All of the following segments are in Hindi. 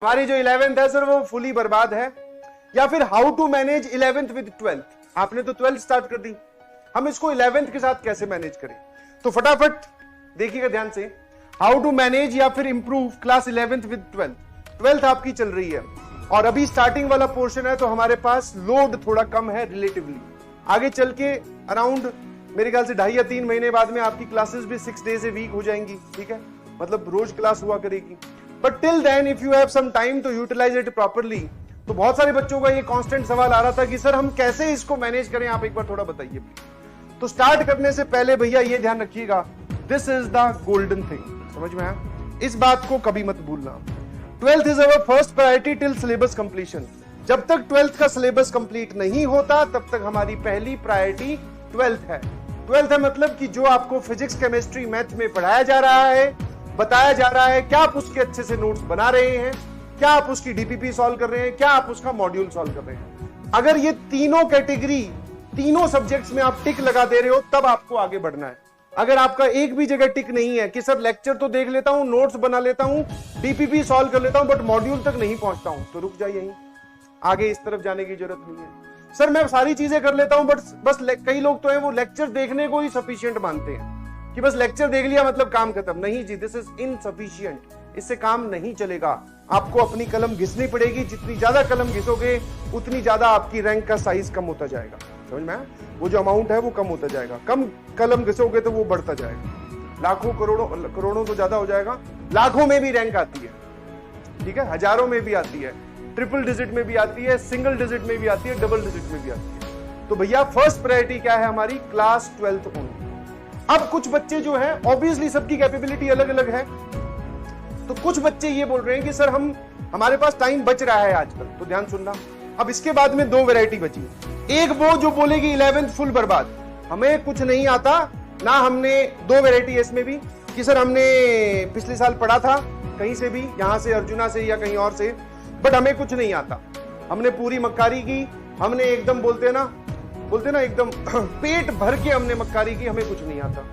हमारी जो 11th है सर वो फुली बर्बाद है। या फिर how to manage 11th with 12th। आपने तो 12th स्टार्ट कर दी, हम इसको 11th के साथ कैसे मैनेज करें? तो फटाफट देखिएगा ध्यान से, हाउ टू मैनेज या फिर improve class 11th with 12th। 12th आपकी चल रही है और अभी स्टार्टिंग वाला पोर्शन है, तो हमारे पास लोड थोड़ा कम है रिलेटिवली। आगे चल के अराउंड मेरे ख्याल से 2.5 या 3 महीने बाद में आपकी क्लासेस भी 6 डेज ए वीक हो जाएंगी, ठीक है, मतलब रोज क्लास हुआ करेगी। But till then if you have some time to utilize it properly. तो बहुत सारे बच्चों का ये कांस्टेंट सवाल आ रहा था कि सर हम कैसे इसको मैनेज करें, आप एक बार थोड़ा बताइए प्लीज। तो स्टार्ट करने से पहले भैया ये ध्यान रखिएगा, this is the golden thing, समझ में आया? इस बात को कभी मत भूलना। 12th is our first priority till syllabus completion. जब तक 12th का सिलेबस कंप्लीट नहीं होता तब तक हमारी पहली प्रायोरिटी 12th है। 12th है मतलब कि जो आपको फिजिक्स, केमिस्ट्री, मैथ में पढ़ाया जा रहा है, बताया जा रहा है, क्या आप उसके अच्छे से नोट्स बना रहे हैं, क्या आप उसकी डीपीपी सॉल्व कर रहे हैं, क्या आप उसका मॉड्यूल सॉल्व कर रहे हैं। अगर ये तीनों कैटेगरी, तीनों सब्जेक्ट्स में आप टिक लगा दे रहे हो तब आपको आगे बढ़ना है। अगर आपका एक भी जगह टिक नहीं है कि सर लेक्चर तो देख लेता हूं, नोट्स बना लेता हूं, डीपीपी सॉल्व कर लेता हूं, बट मॉड्यूल तक नहीं पहुंचता हूं, तो रुक जाइए यहीं, आगे इस तरफ जाने की जरूरत नहीं है। सर मैं सारी चीजें कर लेता हूं बट बस कई लोग तो हैं वो लेक्चर देखने को ही सफिशिएंट मानते हैं कि बस लेक्चर देख लिया मतलब काम खत्म। नहीं जी, दिस इज इनसफिशिएंट, इससे काम नहीं चलेगा। आपको अपनी कलम घिसनी पड़ेगी, जितनी ज्यादा कलम घिसोगे उतनी ज्यादा आपकी रैंक का साइज कम होता जाएगा, समझ में आया? वो जो अमाउंट है वो कम होता जाएगा, कम कलम घिसोगे तो वो बढ़ता जाएगा, लाखों करोड़ों तो ज्यादा हो जाएगा, लाखों में भी रैंक आती है, ठीक है, हजारों में भी आती है, ट्रिपल डिजिट में भी आती है, सिंगल डिजिट में भी आती है, डबल डिजिट में भी आती है। तो भैया फर्स्ट प्रायोरिटी क्या है हमारी? Class 12th only. अब कुछ बच्चे जो है, ऑब्वियसली सबकी कैपेबिलिटी अलग अलग है, तो कुछ बच्चे ये बोल रहे हैं कि सर हमारे पास टाइम बच रहा है आजकल, तो ध्यान सुनना। अब इसके बाद में 2 वैरायटी बची। एक वो जो बोलेगी 11th फुल बर्बाद, हमें कुछ नहीं आता ना, हमने 2 वैरायटी है इसमें भी कि सर हमने पिछले साल पढ़ा था कहीं से भी, यहां से अर्जुना से या कहीं और से, बट हमें कुछ नहीं आता, हमने पूरी मक्कारी की, हमने एकदम बोलते ना एकदम पेट भर के हमने मक्कारी की, हमें कुछ नहीं आता।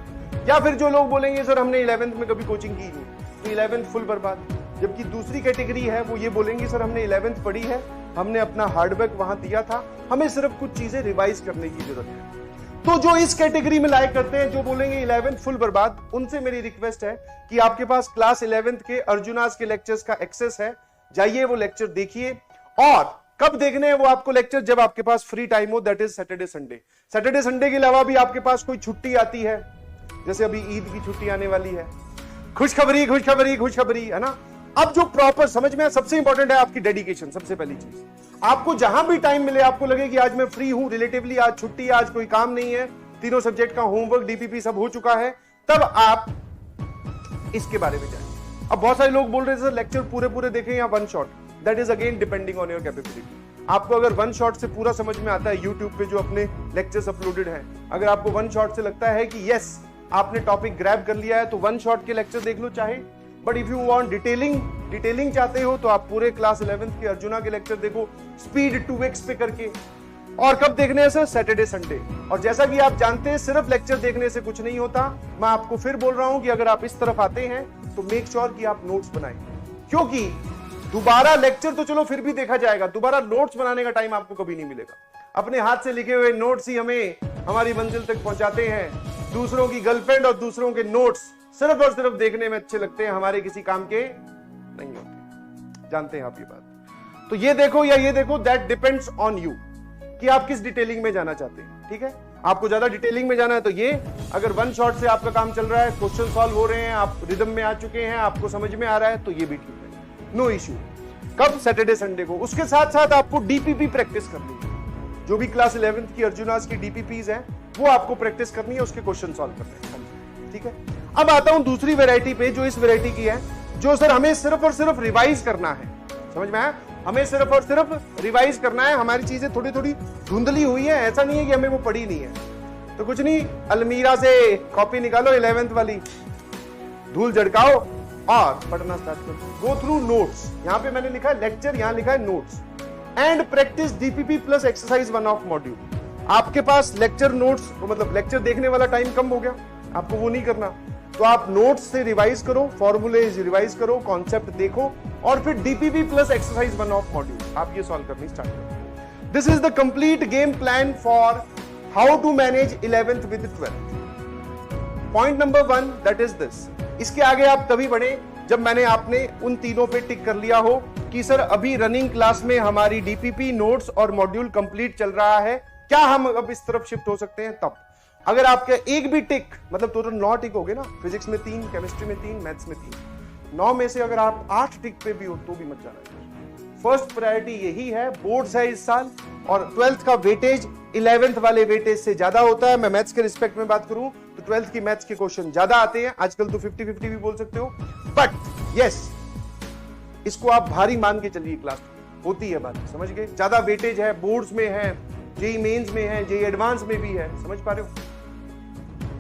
या फिर जो लोग बोलेंगे सर हमने 11th में कभी कोचिंग की नहीं, तो 11th फुल बर्बाद। जबकि दूसरी कैटेगरी है वो ये बोलेंगे सर हमने 11th पढ़ी है, हमने अपना हार्डवर्क वहां दिया था, हमें सिर्फ कुछ चीजें रिवाइज करने की जरूरत है। तो जो इस कैटेगरी में लाइक करते हैं, जो बोलेंगे 11th फुल बर्बाद, उनसे मेरी रिक्वेस्ट है कि आपके पास क्लास 11th के अर्जुनास के लेक्चर्स का एक्सेस है, जाइए वो लेक्चर देखिए। और कब देखने हैं वो आपको लेक्चर? जब आपके पास फ्री टाइम हो, that is Saturday Sunday. Saturday Sunday के अलावा भी आपके पास कोई छुट्टी आती है, जैसे अभी ईद की छुट्टी आने वाली है, खुशखबरी है ना। अब जो प्रॉपर समझ में, सबसे इंपॉर्टेंट है आपकी डेडिकेशन। सबसे पहली चीज, आपको जहां भी टाइम मिले, आपको लगे कि आज मैं फ्री हूं रिलेटिवली, आज छुट्टी है, आज कोई काम नहीं है, तीनों सब्जेक्ट का होमवर्क, डीपीपी सब हो चुका है, तब आप इसके बारे में जाएं। अब बहुत सारे लोग बोल रहे हैं सर लेक्चर पूरे देखें या one shot, that is again depending on your capability. आपको अगर वन शॉट से पूरा समझ में आता है, यूट्यूब पे जो अपने लेक्चर्स अपलोडेड हैं, अगर आपको वन शॉट से लगता है कि यस आपने टॉपिक ग्रैब कर लिया है, तो वन शॉट के लेक्चर देख लो चाहे। But if you want detailing चाहते हो तो आप पूरे क्लास 11th के अर्जुना के लेक्चर देखो, स्पीड 2x पे करके। और कब देखने हैं सर? Saturday Sunday. और जैसा कि आप जानते हैं सिर्फ लेक्चर देखने से कुछ नहीं होता, मैं आपको फिर बोल रहा हूं कि अगर आप इस तरफ आते हैं तो मेक श्योर कि आप नोट्स बनाएं, क्योंकि दोबारा लेक्चर तो चलो फिर भी देखा जाएगा, दोबारा नोट्स बनाने का टाइम आपको कभी नहीं मिलेगा। अपने हाथ से लिखे हुए नोट्स ही हमें हमारी मंजिल तक पहुंचाते हैं। दूसरों की गर्लफ्रेंड और दूसरों के नोट्स सिर्फ और सिर्फ देखने में अच्छे लगते हैं, हमारे किसी काम के नहीं होते, जानते हैं आप ये बात। तो ये देखो या ये देखो, दैट डिपेंड्स ऑन यू कि आप किस डिटेलिंग में जाना चाहते हैं, ठीक है। आपको ज्यादा डिटेलिंग में जाना है तो ये, अगर वन शॉट से आपका काम चल रहा है, क्वेश्चन सॉल्व हो रहे हैं, आप रिदम में आ चुके हैं, आपको समझ में आ रहा है, तो ये भी ठीक है, नो इश्यू। कब? सैटरडे संडे को। उसके साथ साथ आपको डीपीपी प्रैक्टिस करनी है, जो भी क्लास 11th की अर्जुनास की डीपीपीज है वो आपको प्रैक्टिस करनी है, उसके क्वेश्चन सॉल्व करने हैं, ठीक है। अब आता हूं दूसरी वैरायटी पे, जो इस वैरायटी की है, जो सर हमें सिर्फ और सिर्फ रिवाइज करना है, समझ में आया? हमें सिर्फ और सिर्फ रिवाइज करना है, हमारी चीजें थोड़ी थोड़ी धुंधली हुई है, ऐसा नहीं है कि हमें वो पढ़ी नहीं है। तो कुछ नहीं, अलमीरा से कॉपी निकालो 11th वाली, धूल झड़काओ और पढ़ना स्टार्ट करो। गो थ्रू नोट्स, यहां पे मैंने लिखा है लेक्चर, यहां लिखा है notes, and practice DPP plus exercise 1 of module. आपके पास लेक्चर नोट्स, मतलब लेक्चर देखने वाला टाइम कम हो गया, आपको वो नहीं करना, तो आप नोट्स से रिवाइज करो, फॉर्मूले रिवाइज करो, कॉन्सेप्ट देखो और फिर DPP plus exercise 1 of module आप ये सॉल्व करनी स्टार्ट करो। This is the complete game plan for how to manage 11th with 12th। Point number 1 that is this. इसके आगे आप तभी बढ़े जब मैंने आपने उन तीनों पे टिक कर लिया हो कि सर अभी रनिंग क्लास में हमारी डीपीपी नोट्स और मॉड्यूल कंप्लीट चल रहा है, क्या हम अब इस तरफ शिफ्ट हो सकते हैं। तब अगर आपके एक भी टिक, मतलब टोटल 9 टिक हो गए ना, फिजिक्स में 3, केमिस्ट्री में 3, मैथ्स में 3, 9 में से अगर आप 8 टिक पे भी हो तो भी मत जाना। फर्स्ट प्रायोरिटी यही है, बोर्ड्स है इस साल और 12th का वेटेज 11th वाले वेटेज से ज्यादा होता है। मैं मैथ्स के रिस्पेक्ट में बात करूं तो 12th की मैथ्स के क्वेश्चन ज्यादा आते हैं, आजकल तो 50-50 भी बोल सकते हो, बट यस इसको आप भारी मान के चलिए, क्लास होती है बात, समझ गए। ज्यादा वेटेज है, बोर्ड्स में है, जेई मेंस में है, जेई एडवांस में भी है, समझ पा रहे हो।